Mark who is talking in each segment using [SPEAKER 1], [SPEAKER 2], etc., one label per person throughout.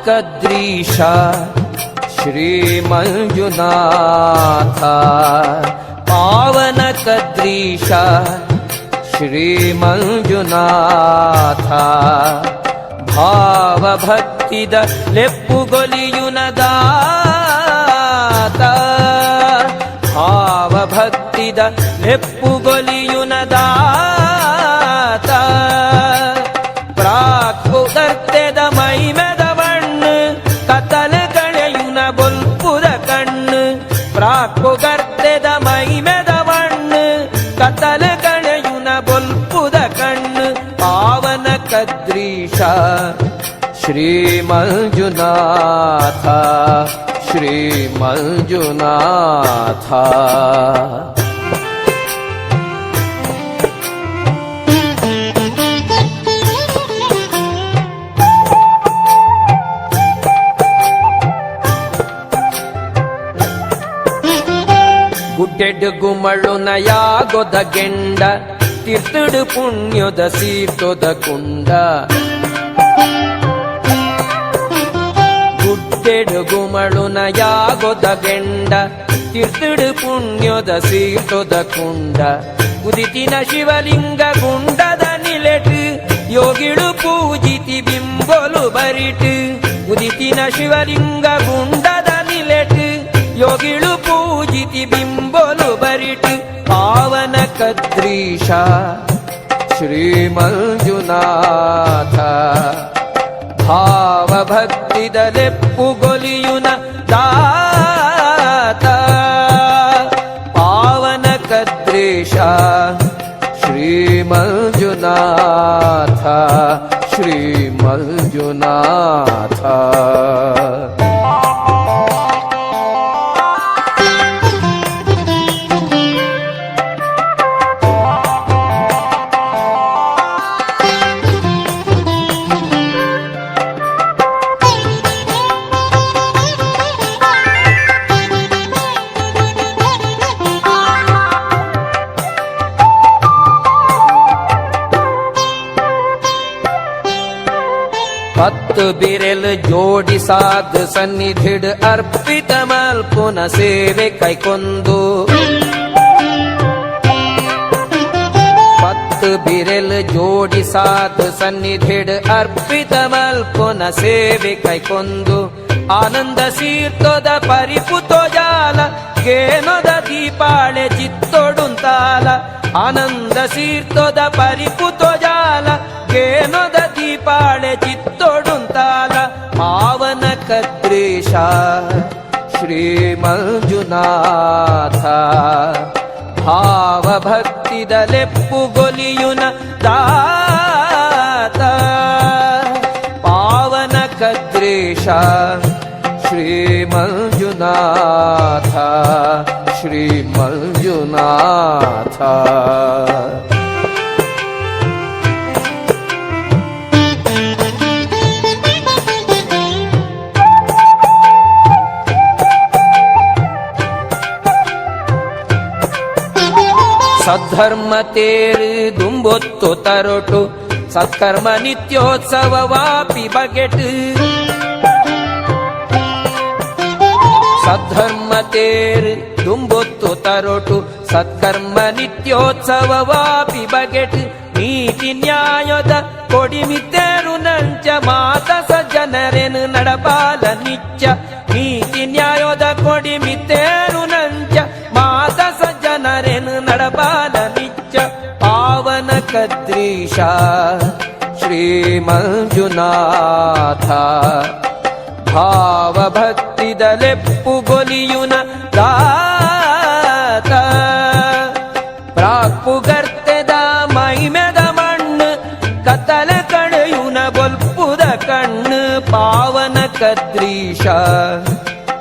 [SPEAKER 1] पावनकद्रीश श्रीमञ्जुनाथ पावनकद्रीश श्रीमञ्जुनाथ भावभक्तिद ಲೆಪ್ಪುಗೊಲಿಯುನದಾತ ಭಾವಭಕ್ತಿದ ಲೆಪ್ಪುಗೊಲಿಯುನದಾತ ಪ್ರಾಕುದರ್ತೆದ ಮೈಮೆದ ಬಣ್ಣು ಕತಲ ಕಳೆಯುನ ಬೊಲ್ಪುದ ಕಣ್ಣು ಪ್ರಾಕುಗರ್ತೆದ ಮೈಮೆದ ಬಣ್ಣು ಕತಲ ಕಳೆಯುನ ಬೊಲ್ಪುದ ಕಣ್ಣು ಪಾವನಕದ್ರೀಶ श्रीमञ्जुनाथ श्रीमञ्जुनाथ ಗುಡ್ಡೆಡ್ ಗುಮಳುನ ಯಾಗೊದ ಗೆಂಡ ತೀರ್ಥಡು ಪುಣ್ಯದ ಸೀತೊದ ಕುಂಡ ಗುಡ್ಡೆಡ್ ಗುಮಳುನ ಯಾಗೊದ ಗೆಂಡ ತೀರ್ಥಡು ಪುಣ್ಯದ ಸೀತೊದ ಕುಂಡ ಉದಿತಿನ ಶಿವಲಿಂಗ ಗುಂಡದ ನಿಲೆಟ್ ಯೋಗಿಳು ಪೂಜಿತಿ ಬಿಂಬೊಲು ಬರಿಟ್ ಉದಿತಿನ ಶಿವಲಿಂಗ ಗುಂಡದ ನಿಲೆಟ್ ಯೋಗಿಳು ಪೂಜಿತಿ ಬಿಂಬೊಲು ಬರಿಟ್ ಪಾವನಕದ್ರೀಶ ಶ್ರೀಮಂಜುನಾಥ ಭಾವಭಕ್ತಿದ ಲೆಪ್ಪುಗೊಲಿಯುನ ದಾತ ಪಾವನಕದ್ರೀಶ ಶ್ರೀಮಂಜುನಾಥ ಶ್ರೀಮಂಜುನಾಥ ಹತ್ತು ಬಿರೆಲ್ ಜೋಡಿಸಾದ ಸನ್ನಿಧಿಡ್ ಅರ್ಪಿತ ಮಲ್ಪುನ ಸೇವೆ ಕೈಕೊಂದು ಹತ್ತು ಬಿರೆಲ್ ಜೋಡಿಸಾದ ಸನ್ನಿಧಿಡ್ ಅರ್ಪಿತ ಮಲ್ಪುನ ಸೇವೆ ಕೈಕೊಂದು ಆನಂದ ಸೀರ್ತೋದ ಪರಿಪುತೋ ಜಾಲ ಗೇನೊದ ದೀಪಾಳೆ ಚಿತ್ತೊಡುಂತಾಲ ಆನಂದ ಸೀರ್ತೋದ ಪರಿಪುತೋ ಜಾಲ ಗೇನೊದ ದೀಪಾಳೆ ಚಿತ್ತೊಡುಂತಾಲ ಪಾವನಕದ್ರೀಶ ಶ್ರೀಮಂಜುನಾಥ ಭಾವಭಕ್ತಿದ ಲೆಪ್ಪುಗೊಲಿಯುನ ದಾತ ಪಾವನಕದ್ರೀಶ ಶ್ರೀಮಂಜುನಾಥ ಶ್ರೀಮಂಜುನಾಥ ಸದ್ಧರ್ಮ ತೇರು ದುಂಬೊತ್ತು ತರೊಟು ಸತ್ಕರ್ಮ ನಿತ್ಯೋತ್ಸವ ವಾಪಿ ಬಗೆಟ್ ಸದ್ಧರ್ಮ ತೇರು ದುಂಬೊತ್ತು ತರೊಟು ಸತ್ಕರ್ಮ ನಿತ್ಯೋತ್ಸವ ವಾಪಿ ಬಗೆಟ್ ನೀತಿ ನ್ಯಾಯದ ಕೊಡಿಮಿತ್ತೇರು ನಂಚ ಮಾತ ಸಜ್ಜನರೇನು ನಡಪಾಲ ನಿಚ್ಚ ನೀತಿ ನ್ಯಾಯದ ಕೊಡಿಮಿತ್ತೇರು ನಂಚ ಮಾತ ಸಜ್ಜನರೇನು ನಡಪಾಲ ನಿಚ್ಚ ಪಾವನಕದ್ರೀಶ ಶ್ರೀಮಂಜುನಾಥ ಭಾವಭಕ್ತಿದ ಲೆಪ್ಪುಗೊಲಿಯುನ ದಾತ ಪ್ರಾಕ್ಪುಗರ್ತೆದ ಮೈಮೆದ ಮಣ್ಣು ಕತ್ತಲ ಕಳೆಯುನ ಬೊಲ್ಪುದ ಕಣ್ಣು ಪಾವನಕದ್ರೀಶ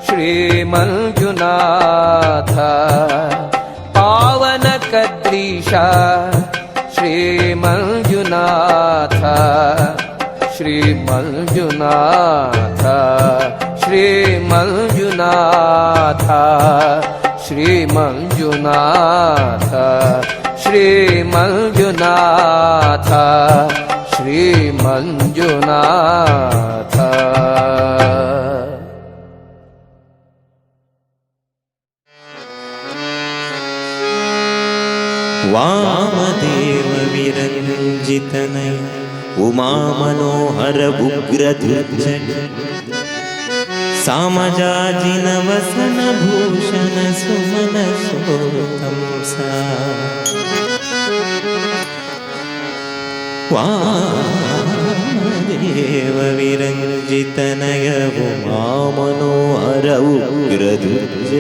[SPEAKER 1] ಶ್ರೀಮಂಜುನಾಥ ಪಾವನಕದ್ರೀಶ ಶ್ರೀಮಂಜುನಾಥ ಶ್ರೀಮಂಜುನಾಥ ಶ್ರೀಮಂಜುನಾಥ ಶ್ರೀಮಂಜುನಾಥ ಶ್ರೀಮಂಜುನಾಥ ಶ್ರೀಮಂಜುನಾಥ
[SPEAKER 2] ವಾಮದೇವ ವಿರಂಜಿತನಯ ಉಮಾ ಮನೋಹರ ಉಗ್ರಧ್ವಜ ಸಾಮಜಾಜಿನ ವಸನ ಭೂಷಣ ಸುಮನ ಸೋತಂಸ ವಾಮದೇವ ವಿರಂಜಿತನಯ ಉಮಾ ಮನೋಹರ ಉಗ್ರಧ್ವಜ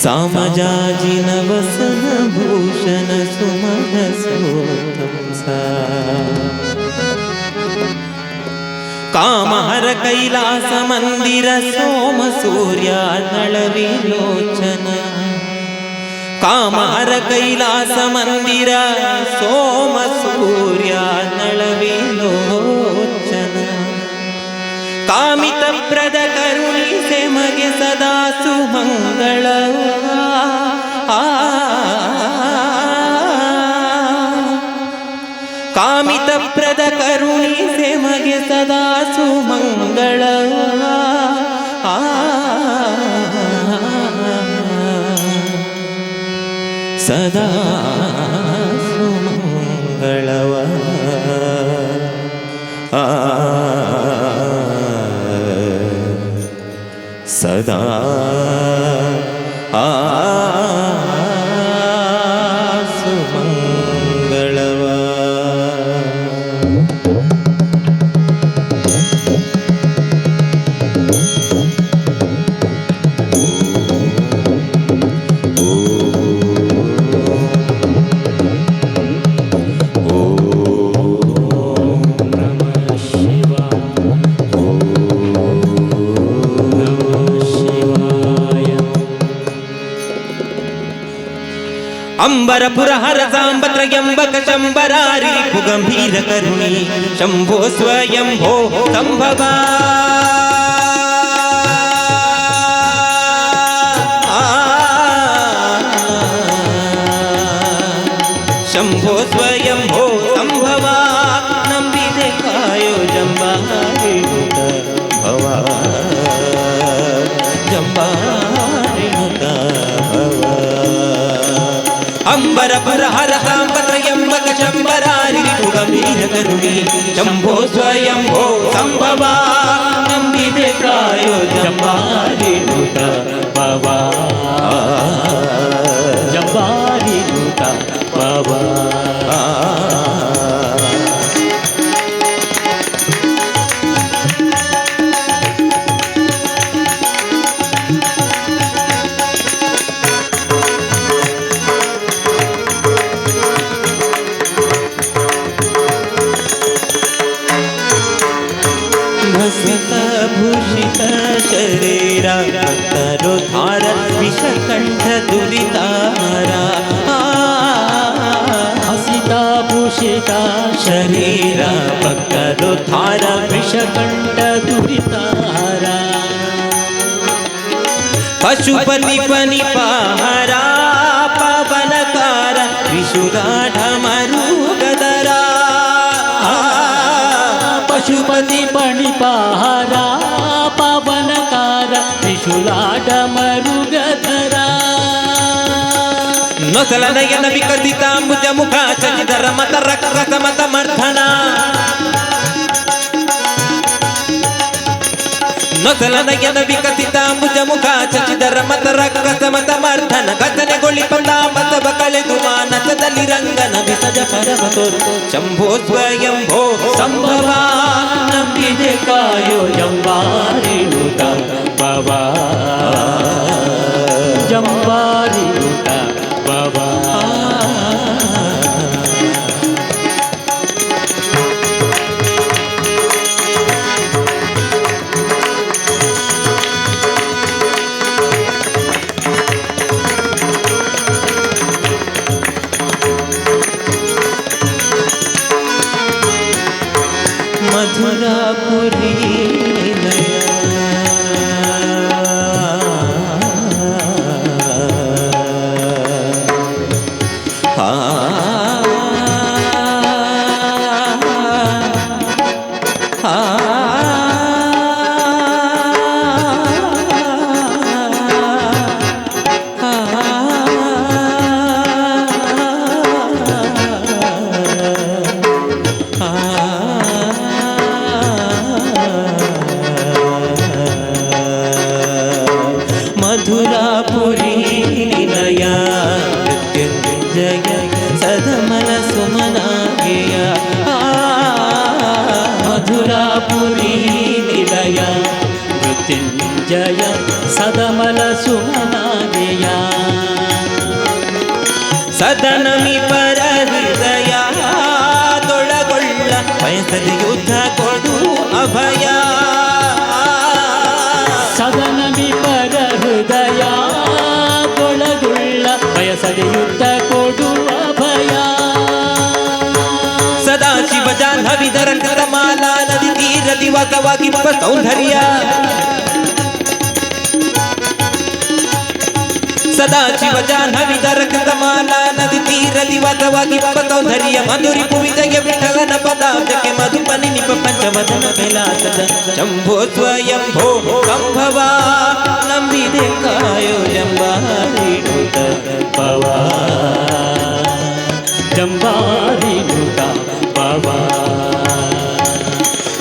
[SPEAKER 2] ಸಾಮಜಾಜಿನ ವಸನ ಭೂಷಣ ಸುಮನ ಸೋತಂಸ ಕಾಮಹರ ಕೈಲಾಸ ಮಂದಿರ ಸೋಮ ಸೂರ್ಯ ನಳವಿಲೋಚನ ಕಾಮಹರ ಕೈಲಾಸ ಮಂದಿರ ಸೋಮ ಸೂರ್ಯ ನಳವಿಲೋಚನ ಕಾಮಿತ ಪ್ರದ ಕರುಣಿಸೆ ಮಗೆ ಸದಾ ಸುಮಂಗಳ ಕಾಮಿತ ಪ್ರದ ಕರುಣಿಸೆ ಮಗೆ ಸದಾ ಸುಮಂಗಳ ಸದಾ ಸುಮಂಗಳವ ಸದಾ ಸುಮಂಗಳವ ಅಂಬರಪುರ ಹರ ಸಾಂಬತ್ರಯಂಬಕ ಶಂಬರಾರಿ ಗಂಭೀರ ಕರುಣಿ ಶಂಭೋ ಸ್ವಯಂಭೋ ಸಂಭವ ಶಂಭೋ ಸ್ವಯಂಭೋ ಸಂಭವ ನಂಬಿದೆ ಕಾಯೋ ಜಂಬಾರಿಣುತ ಭವ ಜಂಬಾರಿಣುತ ಭವ ಅಂಬರಪುರ ಹರ ಸಾಂಬತ್ರಯಂಬಕ ಶಂಬರಾರಿ ಗಂಭೀರ ಕರುಣಿ ಶಂಭೋ ಸ್ವಯಂಭೋ ಸಂಭವ ನಂಬಿದೆ ಕಾಯೋ ಜಂಬಾರಿಣುತ ಭವ ಜಂಬಾರಿಣುತ ಭವ ಭೂಷಿತ ಶರೀರ ತರುಧಾರ ವಿಷಕಂಠ ದುರಿತಾರ ಹಸಿತಾಭೂಷಿತ ಶರೀರ ಭಕ್ತರುಧಾರ ವಿಷಕಂಠ ದುರಿತಾರ ಪಶುಪತಿ ಪನಿಪಾರ ಪವನಕಾರ ವಿಶುಗಾಢ ಮರುಗದರ
[SPEAKER 3] ಪಶುಪತಿ ಪಣಿಪಾರ ಪವನಕಾರ ತ್ರಿಶೂಲಾಟ ಮರುಗಧರ
[SPEAKER 2] ನೊಸಲ ನಯನ ವಿಕಸಿತಾಂಬುಜ ಮುಖ ಚಚಿದರ ಮತ ರಕ್ತ ಮತ ಮರ್ಧನ ನೊಸಲ ನಯನ ವಿಕಸಿತಾಂಬುಜ ಮುಖ ಚಚಿದರ ಮತ ರಕ್ತ ಮತ ಮರ್ಧನ ಘಟನೆಗೊಳಿ ಪಂದಾಮತವ ಕಳೆದು ಮಾನಸದಲ್ಲಿ ರಂಗನ ವಿಸಜ ಪರವತೋರು ಶಂಭೋ ಸ್ವಯಂಭೋ ಸಂಭವ
[SPEAKER 3] ನಂಬಿದೆ ಕಾಯೋ ಜಂಬಾರಿಣುತ ಭವ ಜಂಬಾರಿಣುತ ಭವ
[SPEAKER 2] ಮಧುರಾಪುರಿ ಸದನಮಿ ಪರ ಹೃದಯ ತೊಳಗೊಳ್ಳ ಬಯಸದೆ ಯುದ್ಧ ಕೊಡು ಅಭಯ
[SPEAKER 3] ಸದನಮಿ ಪರ ಹೃದಯ ತೊಳಗುಳ್ಳ ಬಯಸದೆ ಯುದ್ಧ ಕೊಡು ಅಭಯ
[SPEAKER 2] ಸದಾ ಶಿವ ಜಾಹ್ನವಿದರ ಕರಮಾಲಾ ನದಿ ತೀರ ದಿವಸವಾಗಿ ಸೌಂದರ್ಯ ಸದಾ ಶಿವ ಜಾಹ್ನವಿದರ ಕರಮಾಲಾ ನದಿ ತೀರ ದಿವಸವಾಗಿ ಸೌಂದರ್ಯ ಮಧುರಿ ಪುವಿದಯ ವಿಠಲನ ಪದಾರ್ಥಕ್ಕೆ ಮಧುಪನಿ ನಿಪ ಪಂಚವದನ ಕೈಲಾಸದ ಶಂಭೋ ಸ್ವಯಂಭೋ ಸಂಭವ ನಂಬಿದೆ ಕಾಯೋ ಜಂಬಾರಿಡುತ್ತ
[SPEAKER 3] ಪವ ಜಂಬಾರಿನುತ ಪವ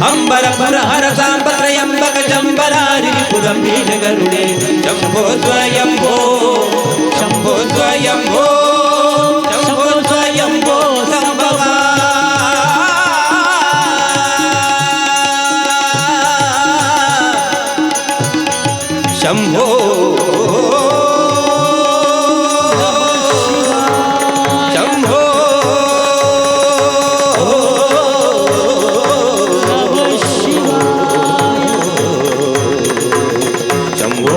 [SPEAKER 2] ಅಂಬರ ಪರ ಹರ ಸಾಂಬತ್ರಯಂಬಕ ಜಂಬರಾರಿ ಪುರಂಬೀಶ ಗರುಡೆ ಶಂಭೋ ಸ್ವಯಂಭೋ ಶಂಭೋ ಸ್ವಯಂಭೋ ಶಂಭೋ ಸ್ವಯಂಭೋ ಸಂಭವ ಶಂಭೋ ಶಂಭೋ ಶಂಭೋ ಶಂಭೋ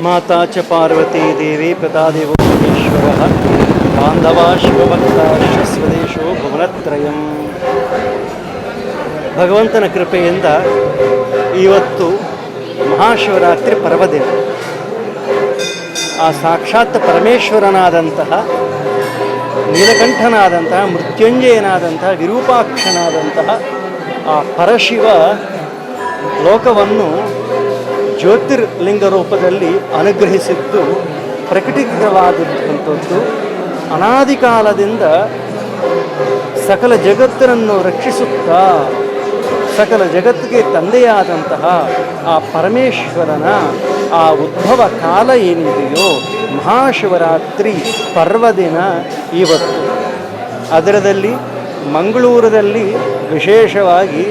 [SPEAKER 4] माता च पार्वती देवी पिता देवो महेश्वरः बान्धवा ಶಿವಭಕ್ತಾಶ್ಚ ಸ್ವದೇಶೋ ಭುವನತ್ರಯಂ. ಭಗವಂತನ ಕೃಪೆಯಿಂದ ಇವತ್ತು ಮಹಾಶಿವರಾತ್ರಿ ಪರ್ವದಿನ. ಆ ಸಾಕ್ಷಾತ್ ಪರಮೇಶ್ವರನಾದಂತಹ ನೀಲಕಂಠನಾದಂತಹ ಮೃತ್ಯುಂಜಯನಾದಂತಹ ವಿರೂಪಾಕ್ಷನಾದಂತಹ ಆ ಪರಶಿವ ಲೋಕವನ್ನು ಜ್ಯೋತಿರ್ಲಿಂಗ ರೂಪದಲ್ಲಿ ಅನುಗ್ರಹಿಸಿದ್ದು ಪ್ರಕಟೀಕೃತವಾದಂಥದ್ದು. ಅನಾದಿ ಕಾಲದಿಂದ ಸಕಲ ಜಗತ್ತನ್ನು ರಕ್ಷಿಸುತ್ತಾ ಸಕಲ ಜಗತ್ತಿಗೆ ತಂದೆಯಾದಂತಹ ಆ ಪರಮೇಶ್ವರನ ಆ ಉದ್ಭವ ಕಾಲ ಏನಿದೆಯೋ ಮಹಾಶಿವರಾತ್ರಿ ಪರ್ವದಿನ ಇವತ್ತು. ಅದರದಲ್ಲಿ ಮಂಗಳೂರದಲ್ಲಿ ವಿಶೇಷವಾಗಿ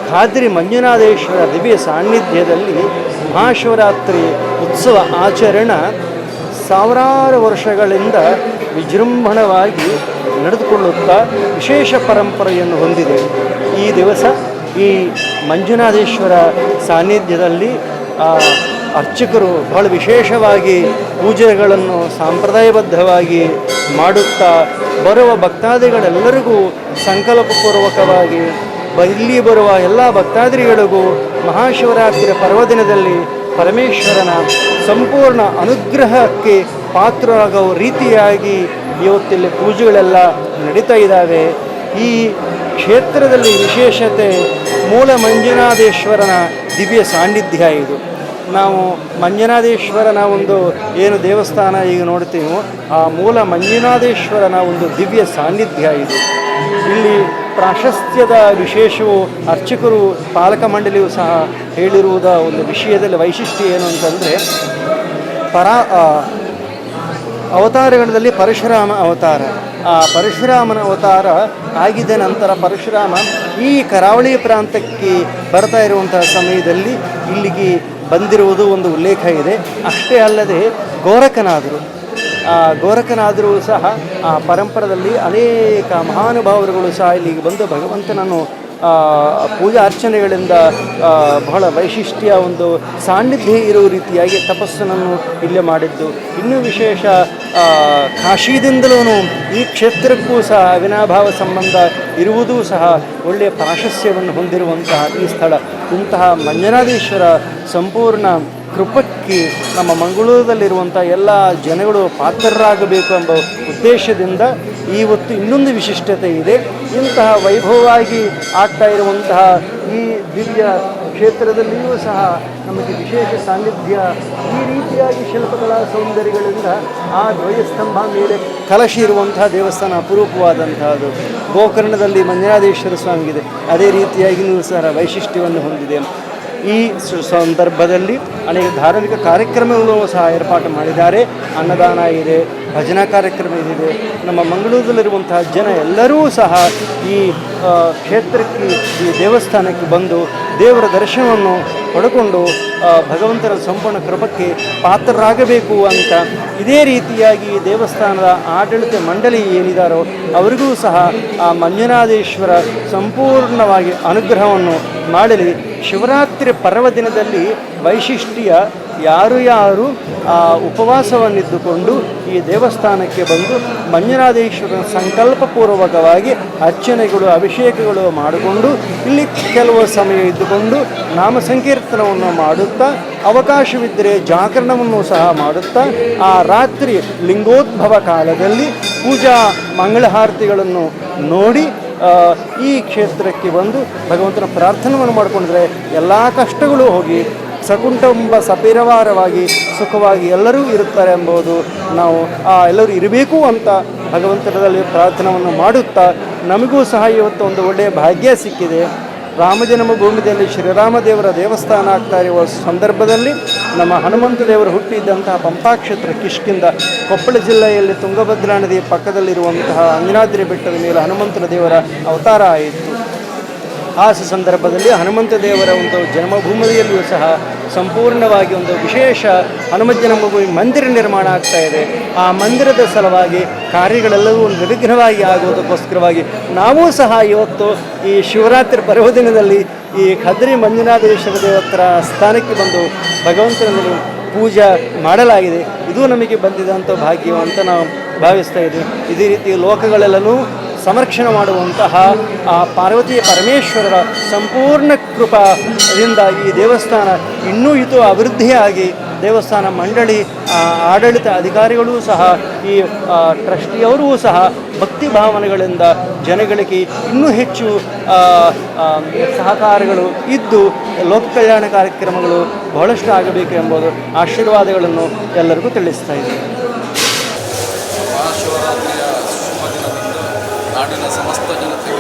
[SPEAKER 4] ಖಾದ್ರಿ ಮಂಜುನಾಥೇಶ್ವರ ದಿವ್ಯ ಸಾನ್ನಿಧ್ಯದಲ್ಲಿ ಮಹಾಶಿವರಾತ್ರಿ ಉತ್ಸವ ಆಚರಣ ಸಾವಿರಾರು ವರ್ಷಗಳಿಂದ ವಿಜೃಂಭಣವಾಗಿ ನಡೆದುಕೊಳ್ಳುತ್ತಾ ವಿಶೇಷ ಪರಂಪರೆಯನ್ನು ಹೊಂದಿದೆ. ಈ ದಿವಸ ಈ ಮಂಜುನಾಥೇಶ್ವರ ಸಾನ್ನಿಧ್ಯದಲ್ಲಿ ಅರ್ಚಕರು ಬಹಳ ವಿಶೇಷವಾಗಿ ಪೂಜೆಗಳನ್ನು ಸಾಂಪ್ರದಾಯಬದ್ಧವಾಗಿ ಮಾಡುತ್ತಾ ಬರುವ ಭಕ್ತಾದಿಗಳೆಲ್ಲರಿಗೂ ಸಂಕಲ್ಪಪೂರ್ವಕವಾಗಿ ಇಲ್ಲಿ ಬರುವ ಎಲ್ಲ ಭಕ್ತಾದಿಗಳಿಗೂ ಮಹಾಶಿವರಾತ್ರಿಯ ಪರ್ವದಿನದಲ್ಲಿ ಪರಮೇಶ್ವರನ ಸಂಪೂರ್ಣ ಅನುಗ್ರಹಕ್ಕೆ ಪಾತ್ರರಾಗೋ ರೀತಿಯಾಗಿ ಇವತ್ತಿಲ್ಲಿ ಪೂಜೆಗಳೆಲ್ಲ ನಡೀತಾ ಇದ್ದಾವೆ. ಈ ಕ್ಷೇತ್ರದಲ್ಲಿ ವಿಶೇಷತೆ ಮೂಲ ಮಂಜುನಾಥೇಶ್ವರನ ದಿವ್ಯ ಸಾನ್ನಿಧ್ಯ ಇದು. ನಾವು ಮಂಜುನಾಥೇಶ್ವರನ ಒಂದು ಏನು ದೇವಸ್ಥಾನ ಈಗ ನೋಡ್ತೀವೋ ಆ ಮೂಲ ಮಂಜುನಾಥೇಶ್ವರನ ಒಂದು ದಿವ್ಯ ಸಾನ್ನಿಧ್ಯ ಇದು. ಇಲ್ಲಿ ಪ್ರಾಶಸ್ತ್ಯದ ವಿಶೇಷವು ಅರ್ಚಕರು ಪಾಲಕ ಮಂಡಳಿಯು ಸಹ ಹೇಳಿರುವುದ ಒಂದು ವಿಷಯದಲ್ಲಿ ವೈಶಿಷ್ಟ್ಯ ಏನು ಅಂತಂದರೆ ಅವತಾರಗಳಲ್ಲಿ ಪರಶುರಾಮ ಅವತಾರ. ಆ ಪರಶುರಾಮನ ಅವತಾರ ಆಗಿದ ನಂತರ ಪರಶುರಾಮ ಈ ಕರಾವಳಿ ಪ್ರಾಂತಕ್ಕೆ ಬರ್ತಾ ಇರುವಂತಹ ಸಮಯದಲ್ಲಿ ಇಲ್ಲಿಗೆ ಬಂದಿರುವುದು ಒಂದು ಉಲ್ಲೇಖ ಇದೆ. ಅಷ್ಟೇ ಅಲ್ಲದೆ ಗೋರಖನಾದರೂ ಸಹ ಆ ಪರಂಪರದಲ್ಲಿ ಅನೇಕ ಮಹಾನುಭಾವರುಗಳು ಸಹ ಇಲ್ಲಿಗೆ ಬಂದು ಭಗವಂತನನ್ನು ಪೂಜಾ ಅರ್ಚನೆಗಳಿಂದ ಬಹಳ ವೈಶಿಷ್ಟ್ಯ ಒಂದು ಸಾನ್ನಿಧ್ಯ ಇರುವ ರೀತಿಯಾಗಿ ತಪಸ್ಸನ್ನು ಇಲ್ಲೇ ಮಾಡಿದ್ದು. ಇನ್ನೂ ವಿಶೇಷ ಕಾಶಿದಿಂದಲೂ ಈ ಕ್ಷೇತ್ರಕ್ಕೂ ಸಹ ಅವಿನಾಭಾವ ಸಂಬಂಧ ಇರುವುದೂ ಸಹ ಒಳ್ಳೆಯ ಪ್ರಾಶಸ್ತ್ಯವನ್ನು ಹೊಂದಿರುವಂತಹ ಈ ಸ್ಥಳ. ಇಂತಹ ಮಂಜುನಾಥೇಶ್ವರ ಸಂಪೂರ್ಣ ಕೃಪಕ್ಕೆ ನಮ್ಮ ಮಂಗಳೂರದಲ್ಲಿರುವಂಥ ಎಲ್ಲ ಜನಗಳು ಪಾತ್ರರಾಗಬೇಕು ಎಂಬ ಉದ್ದೇಶದಿಂದ ಇವತ್ತು ಇನ್ನೊಂದು ವಿಶಿಷ್ಟತೆ ಇದೆ. ಇಂತಹ ವೈಭವವಾಗಿ ಆಗ್ತಾ ಇರುವಂತಹ ಈ ದಿವ್ಯ ಕ್ಷೇತ್ರದಲ್ಲಿಯೂ ಸಹ ನಮಗೆ ವಿಶೇಷ ಸಾನ್ನಿಧ್ಯ ಈ ರೀತಿಯಾಗಿ ಶಿಲ್ಪಕಲಾ ಸೌಂದರ್ಯಗಳಿಂದ ಆ ಧ್ವಜಸ್ತಂಭ ಮೇಲೆ ಕಲಶ ಇರುವಂತಹ ದೇವಸ್ಥಾನ ಅಪರೂಪವಾದಂತಹದ್ದು. ಗೋಕರ್ಣದಲ್ಲಿ ಮಂಜುನಾಥೇಶ್ವರ ಸ್ವಾಮಿಗಿದೆ, ಅದೇ ರೀತಿಯಾಗಿಯೂ ಸಹ ವೈಶಿಷ್ಟ್ಯವನ್ನು ಹೊಂದಿದೆ. ಈ ಸಂದರ್ಭದಲ್ಲಿ ಅನೇಕ ಧಾರ್ಮಿಕ ಕಾರ್ಯಕ್ರಮಗಳನ್ನು ಸಹ ಏರ್ಪಾಟು ಮಾಡಿದ್ದಾರೆ. ಅನ್ನದಾನ ಇದೆ, ಭಜನಾ ಕಾರ್ಯಕ್ರಮ ಇದೆ. ನಮ್ಮ ಮಂಗಳೂರದಲ್ಲಿರುವಂತಹ ಜನ ಎಲ್ಲರೂ ಸಹ ಈ ಕ್ಷೇತ್ರಕ್ಕೆ, ಈ ದೇವಸ್ಥಾನಕ್ಕೆ ಬಂದು ದೇವರ ದರ್ಶನವನ್ನು ಪಡ್ಕೊಂಡು ಭಗವಂತನ ಸಂಪೂರ್ಣ ಕೃಪಕ್ಕೆ ಪಾತ್ರರಾಗಬೇಕು ಅಂತ ಇದೇ ರೀತಿಯಾಗಿ ದೇವಸ್ಥಾನದ ಆಡಳಿತ ಮಂಡಳಿ ಏನಿದ್ದಾರೋ ಅವರಿಗೂ ಸಹ ಆ ಮಂಜುನಾಥೇಶ್ವರ ಸಂಪೂರ್ಣವಾಗಿ ಅನುಗ್ರಹವನ್ನು ಮಾಡಲಿ. ಶಿವರಾತ್ರಿ ಪರ್ವದಿನದಲ್ಲಿ ವೈಶಿಷ್ಟ್ಯ ಯಾರು ಉಪವಾಸವನ್ನಿದ್ದುಕೊಂಡು ಈ ದೇವಸ್ಥಾನಕ್ಕೆ ಬಂದು ಮಂಜುನಾಥೇಶ್ವರನ ಸಂಕಲ್ಪಪೂರ್ವಕವಾಗಿ ಅರ್ಚನೆಗಳು ಅಭಿಷೇಕಗಳು ಮಾಡಿಕೊಂಡು ಇಲ್ಲಿ ಕೆಲವು ಸಮಯ ಇದ್ದುಕೊಂಡು ನಾಮ ಸಂಕೀರ್ತನವನ್ನು ಮಾಡುತ್ತಾ ಅವಕಾಶವಿದ್ದರೆ ಜಾಗರಣವನ್ನು ಸಹ ಮಾಡುತ್ತಾ ಆ ರಾತ್ರಿ ಲಿಂಗೋದ್ಭವ ಕಾಲದಲ್ಲಿ ಪೂಜಾ ಮಂಗಳಹಾರತಿಗಳನ್ನು ನೋಡಿ ಈ ಕ್ಷೇತ್ರಕ್ಕೆ ಬಂದು ಭಗವಂತನ ಪ್ರಾರ್ಥನೆಯನ್ನು ಮಾಡಿಕೊಂಡ್ರೆ ಎಲ್ಲ ಕಷ್ಟಗಳು ಹೋಗಿ ಸಕುಟುಂಬ ಸಪರಿವಾರವಾಗಿ ಸುಖವಾಗಿ ಎಲ್ಲರೂ ಇರುತ್ತಾರೆ ಎಂಬುದು ನಾವು ಎಲ್ಲರೂ ಇರಬೇಕು ಅಂತ ಭಗವಂತನಲ್ಲಿ ಪ್ರಾರ್ಥನೆಯನ್ನು ಮಾಡುತ್ತಾ ನಮಗೂ ಸಹ ಇವತ್ತು ಒಂದು ಒಳ್ಳೆಯ ಭಾಗ್ಯ ಸಿಕ್ಕಿದೆ. ರಾಮಜನ್ಮ ಭೂಮಿಯಲ್ಲಿ ಶ್ರೀರಾಮದೇವರ ದೇವಸ್ಥಾನ ಆಗ್ತಾ ಇರುವ ಸಂದರ್ಭದಲ್ಲಿ ನಮ್ಮ ಹನುಮಂತ ದೇವರು ಹುಟ್ಟಿದ್ದಂತಹ ಪಂಪಾಕ್ಷೇತ್ರ ಕಿಷ್ಕಿಂದ ಕೊಪ್ಪಳ ಜಿಲ್ಲೆಯಲ್ಲಿ ತುಂಗಭದ್ರಾ ನದಿಯ ಪಕ್ಕದಲ್ಲಿರುವಂತಹ ಅಂಜನಾದ್ರಿ ಬೆಟ್ಟದ ಮೇಲೆ ಹನುಮಂತನ ದೇವರ ಅವತಾರ ಆಯಿತು. ಆ ಸಂದರ್ಭದಲ್ಲಿ ಹನುಮಂತ ದೇವರ ಒಂದು ಜನ್ಮಭೂಮಿಯಲ್ಲಿಯೂ ಸಹ ಸಂಪೂರ್ಣವಾಗಿ ಒಂದು ವಿಶೇಷ ಹನುಮತ್ ಜನ್ಮಭೂಮಿ ಮಂದಿರ ನಿರ್ಮಾಣ ಆಗ್ತಾ ಇದೆ. ಆ ಮಂದಿರದ ಸಲುವಾಗಿ ಕಾರ್ಯಗಳೆಲ್ಲವೂ ನಿರ್ವಿಘ್ನವಾಗಿ ಆಗುವುದಕ್ಕೋಸ್ಕರವಾಗಿ ನಾವೂ ಸಹ ಇವತ್ತು ಈ ಶಿವರಾತ್ರಿ ಪರ್ವದಿನದಲ್ಲಿ ಈ ಖದ್ರಿ ಮಂಜುನಾಥೇಶ್ವರ ದೇವತರ ಸ್ಥಾನಕ್ಕೆ ಬಂದು ಭಗವಂತನಲ್ಲಿ ಪೂಜೆ ಮಾಡಲಾಗಿದೆ. ಇದು ನಮಗೆ ಬಂದಿದಂಥ ಭಾಗ್ಯ ಅಂತ ನಾವು ಭಾವಿಸ್ತಾ ಇದ್ದೀವಿ. ಇದೇ ರೀತಿ ಲೋಕಗಳೆಲ್ಲನೂ ಸಂರಕ್ಷಣೆ ಮಾಡುವಂತಹ ಆ ಪಾರ್ವತಿಯ ಪರಮೇಶ್ವರರ ಸಂಪೂರ್ಣ ಕೃಪದಿಂದ ಈ ದೇವಸ್ಥಾನ ಇನ್ನೂ ಇದು ಅಭಿವೃದ್ಧಿಯಾಗಿ ದೇವಸ್ಥಾನ ಮಂಡಳಿ ಆಡಳಿತ ಅಧಿಕಾರಿಗಳೂ ಸಹ ಈ ಟ್ರಸ್ಟಿಯವರೂ ಸಹ ಭಕ್ತಿ ಭಾವನೆಗಳಿಂದ ಜನಗಳಿಗೆ ಇನ್ನೂ ಹೆಚ್ಚು ಸಹಕಾರಗಳು ಇದ್ದು ಲೋಕ ಕಲ್ಯಾಣ ಕಾರ್ಯಕ್ರಮಗಳು ಬಹಳಷ್ಟು ಆಗಬೇಕು ಎಂಬುದು ಆಶೀರ್ವಾದಗಳನ್ನು ಎಲ್ಲರಿಗೂ ತಿಳಿಸ್ತಾ ಇದ್ದಾರೆ.
[SPEAKER 5] ಮಹಾಶಿವರಾತ್ರಿಯ ಶುಭ ದಿನದಂದು ನಾಡಿನ ಸಮಸ್ತ ಜನತೆಗೆ